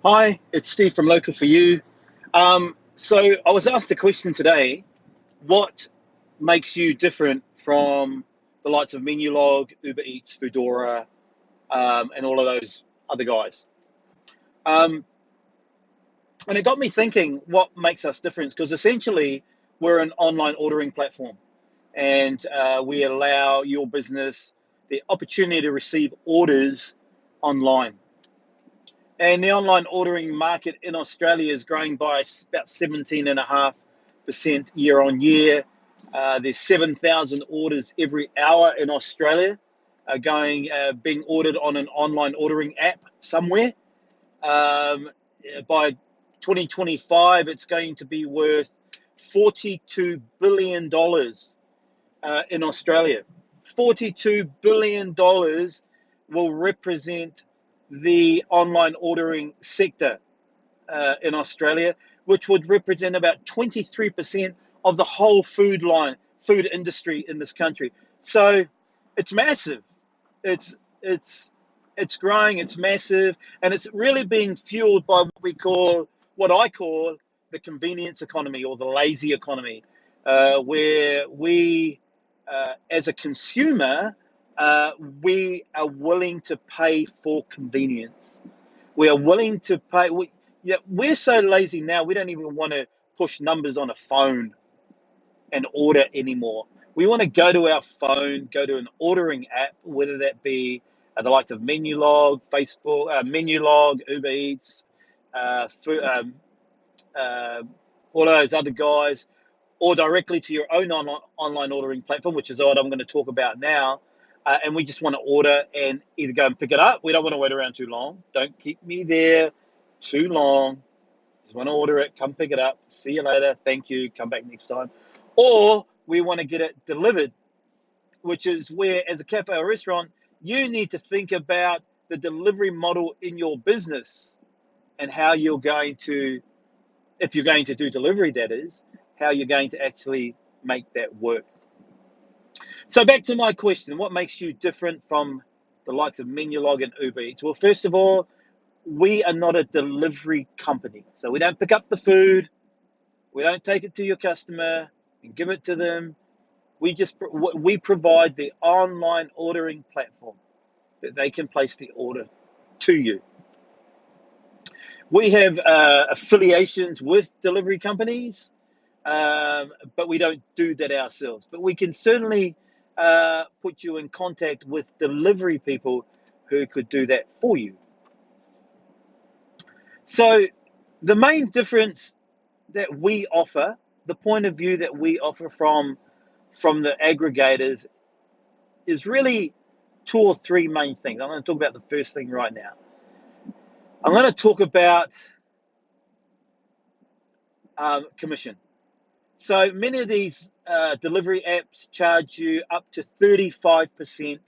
Hi, it's Steve from Local for You. So I was asked a question today: what makes you different from the likes of Menulog, Uber Eats, Foodora, and all of those other guys? Um, and it got me thinking: what makes us different? Because essentially, we're an online ordering platform, and we allow your business the opportunity to receive orders online. And the online ordering market in Australia is growing by about 17.5% year on year. There's 7,000 orders every hour in Australia being ordered on an online ordering app somewhere. Um, by 2025, it's going to be worth $42 billion in Australia. $42 billion will represent the online ordering sector in Australia, which would represent about 23% of the whole food industry in this country. So it's massive. It's it's growing. It's massive, and it's really being fueled by what I call the convenience economy or the lazy economy, where as a consumer, we are willing to pay for convenience. We are willing to pay. We're so lazy now, we don't even want to push numbers on a phone and order anymore. We want to go to our phone, go to an ordering app, whether that be the likes of Menulog, Uber Eats, uh, all those other guys, or directly to your own online ordering platform, which is what I'm going to talk about now. And we just want to order and either go and pick it up. We don't want to wait around too long. Don't keep me there too long. Just want to order it, come pick it up. See you later. Thank you. Come back next time. Or we want to get it delivered, which is where, as a cafe or restaurant, you need to think about the delivery model in your business and how you're going to, if you're going to do delivery, that is, how you're going to actually make that work. So back to my question, what makes you different from the likes of Menulog and Uber Eats? Well, first of all, we are not a delivery company. So we don't pick up the food, we don't take it to your customer and give it to them. We provide the online ordering platform that they can place the order to you. We have affiliations with delivery companies, but we don't do that ourselves. But we can certainly put you in contact with delivery people who could do that for you. So the main difference that we offer, the point of view that we offer from the aggregators, is really two or three main things. I'm going to talk about the first thing right now. I'm going to talk about commission. So many of these delivery apps charge you up to 35%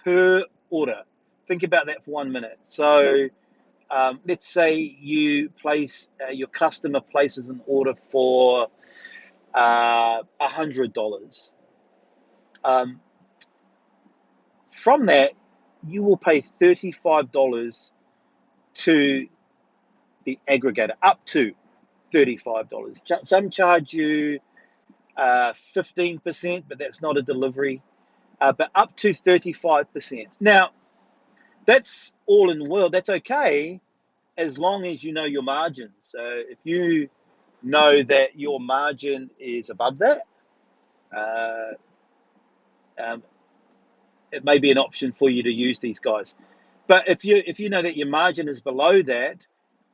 per order. Think about that for 1 minute. So let's say your customer places an order for $100. From that, you will pay $35 to the aggregator, up to $35. Some charge you 15%, but that's not a delivery, but up to 35%. Now, that's all in the world. That's okay as long as you know your margin. So if you know that your margin is above that, uh, um, it may be an option for you to use these guys. But if you know that your margin is below that,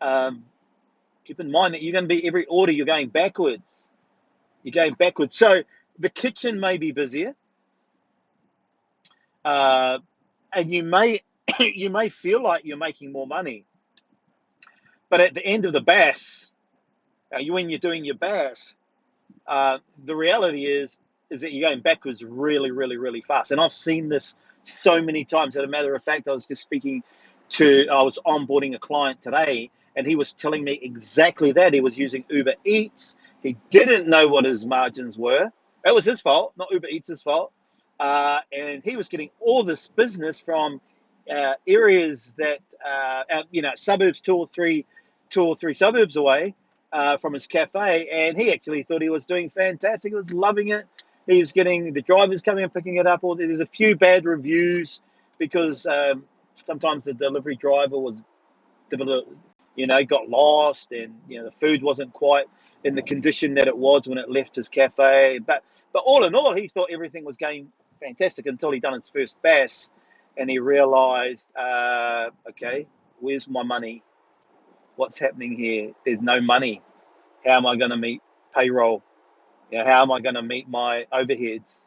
um, keep in mind that you're going to be every order you're going backwards. You're going backwards. So the kitchen may be busier, uh, and you may you may feel like you're making more money, but at the end of the bass, when you're doing your bass, the reality is that you're going backwards really, really, really fast. And I've seen this so many times. As a matter of fact, I was onboarding a client today, and he was telling me exactly that. He was using Uber Eats. He didn't know what his margins were. It was his fault, not Uber Eats' fault. And he was getting all this business from areas that suburbs, two or three suburbs away from his cafe, and he actually thought he was doing fantastic. He was loving it. He was getting the drivers coming and picking it up. Or there's a few bad reviews because sometimes the delivery driver was got lost, and the food wasn't quite in the condition that it was when it left his cafe. But all in all, he thought everything was going fantastic until he done his first bass, and he realised, okay, where's my money? What's happening here? There's no money. How am I going to meet payroll? How am I going to meet my overheads?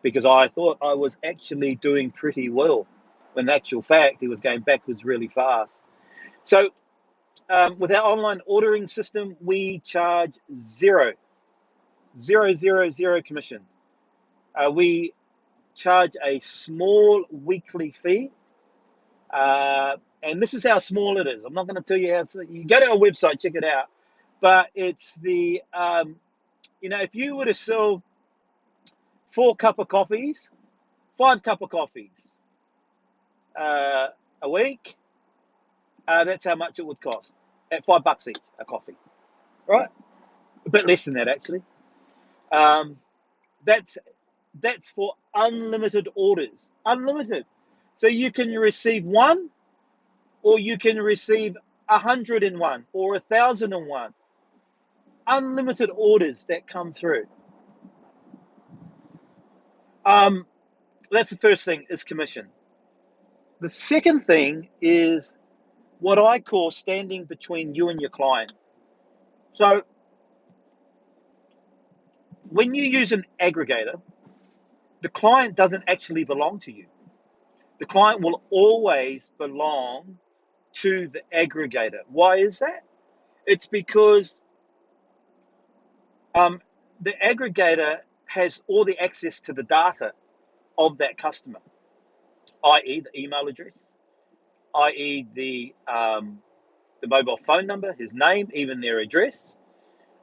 Because I thought I was actually doing pretty well, when in actual fact he was going backwards really fast. So with our online ordering system, we charge zero commission. We charge a small weekly fee, and this is how small it is. I'm not going to tell you how. You go to our website, check it out. But it's if you were to sell 5 cup of coffees a week, that's how much it would cost at $5 each a coffee, right? A bit less than that actually. That's for unlimited orders, unlimited. So you can receive one, or you can receive 101 or 1,001 unlimited orders that come through. That's the first thing, is commission. The second thing is what I call standing between you and your client. So when you use an aggregator, the client doesn't actually belong to you. The client will always belong to the aggregator. Why is that? It's because the aggregator has all the access to the data of that customer, i.e. the email address, i.e. the mobile phone number, his name, even their address,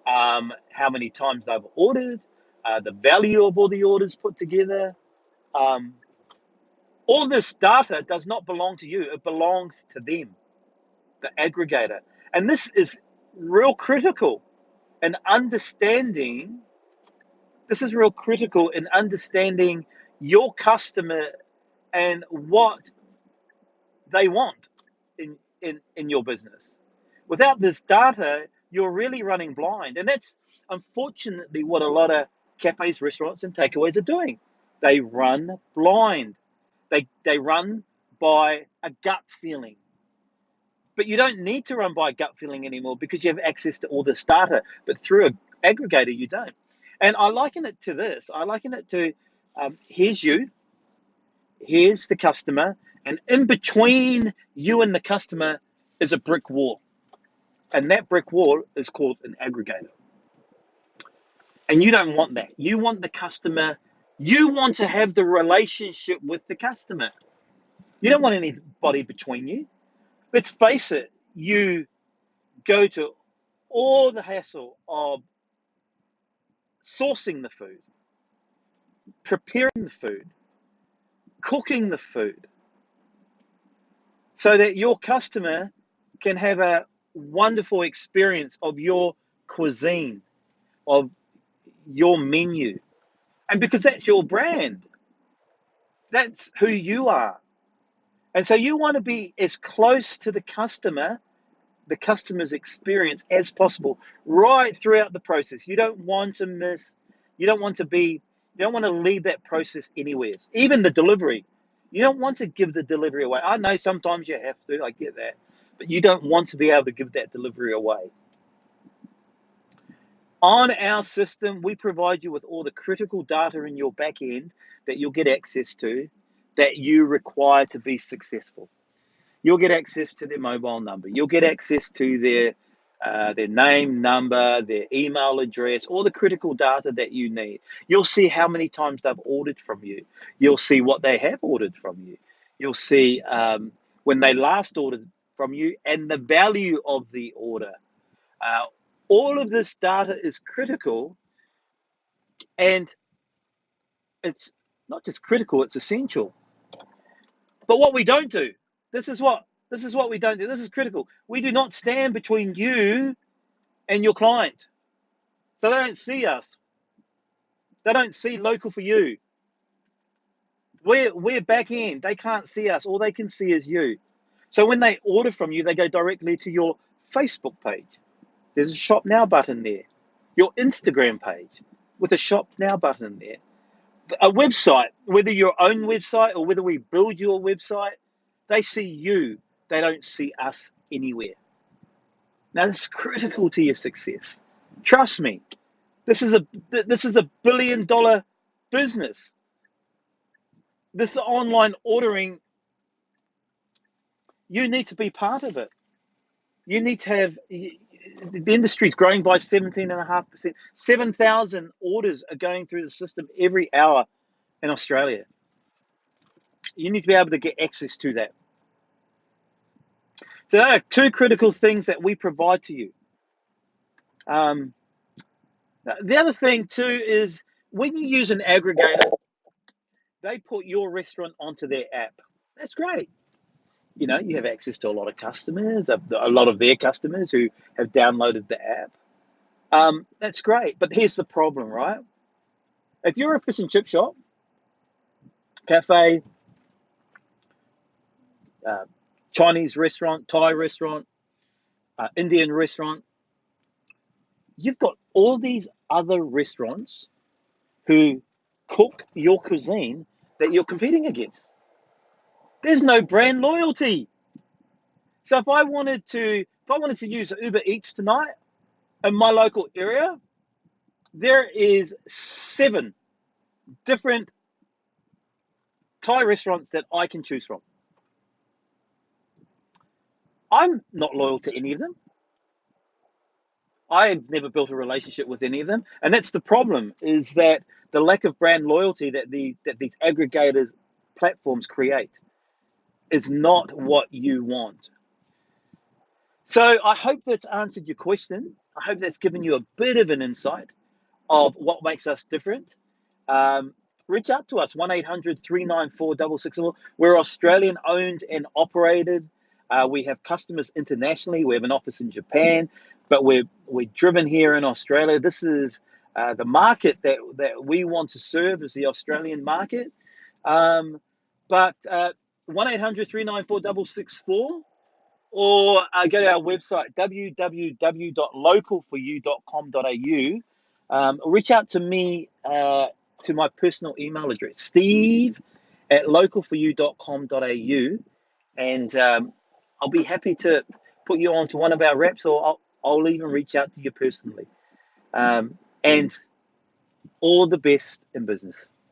how many times they've ordered, the value of all the orders put together. All this data does not belong to you. It belongs to them, the aggregator. And this is real critical in understanding. This is real critical in understanding your customer and what they want in your business. Without this data, you're really running blind. And that's unfortunately what a lot of cafes, restaurants, and takeaways are doing. They run blind. They run by a gut feeling. But you don't need to run by a gut feeling anymore because you have access to all this data. But through an aggregator, you don't. And I liken it to this. I liken it to here's you, here's the customer, and in between you and the customer is a brick wall. And that brick wall is called an aggregator. And you don't want that. You want the customer, you want to have the relationship with the customer. You don't want anybody between you. Let's face it, you go to all the hassle of sourcing the food, preparing the food, cooking the food, so that your customer can have a wonderful experience of your cuisine, of your menu. And because that's your brand, that's who you are. And so you want to be as close to the customer's experience as possible, right throughout the process. You don't want to miss, you don't want to leave that process anywhere. Even the delivery. You don't want to give the delivery away. I know sometimes you have to, I get that, but you don't want to be able to give that delivery away. On our system, we provide you with all the critical data in your back end that you'll get access to, that you require to be successful. You'll get access to their mobile number. You'll get access to their name, number, their email address, all the critical data that you need. You'll see how many times they've ordered from you. You'll see what they have ordered from you. You'll see when they last ordered from you and the value of the order. All of this data is critical, and it's not just critical, it's essential. But what we don't do This is what we don't do. This is critical. We do not stand between you and your client. So they don't see us. They don't see local for you. We're back end. They can't see us. All they can see is you. So when they order from you, they go directly to your Facebook page. There's a shop now button there. Your Instagram page with a shop now button there. A website, whether your own website or whether we build your website, they see you. They don't see us anywhere. Now, this is critical to your success. Trust me. This is a billion-dollar business. This online ordering, you need to be part of it. You need to have, the industry is growing by 17.5%. 7,000 orders are going through the system every hour in Australia. You need to be able to get access to that. So there are two critical things that we provide to you. The other thing too is when you use an aggregator, they put your restaurant onto their app. That's great. You know, you have access to a lot of customers, a lot of their customers who have downloaded the app. That's great. But here's the problem, right? If you're a fish and chip shop, cafe, Chinese restaurant, Thai restaurant, Indian restaurant, you've got all these other restaurants who cook your cuisine that you're competing against. There's no brand loyalty. So if I wanted to use Uber Eats tonight in my local area, there is 7 different Thai restaurants that I can choose from. I'm not loyal to any of them. I've never built a relationship with any of them, and that's the problem. Is that the lack of brand loyalty that these aggregators platforms create is not what you want. So I hope that's answered your question. I hope that's given you a bit of an insight of what makes us different. Um, Reach out to us, 1-800-394-664. We're Australian owned and operated. We have customers internationally. We have an office in Japan, but we're driven here in Australia. This is the market that we want to serve is the Australian market. But 1-800-394-664, or go to our website, www.localforyou.com.au. Reach out to me to my personal email address, steve@localforyou.com.au, and I'll be happy to put you on to one of our reps, or I'll even reach out to you personally. And all the best in business.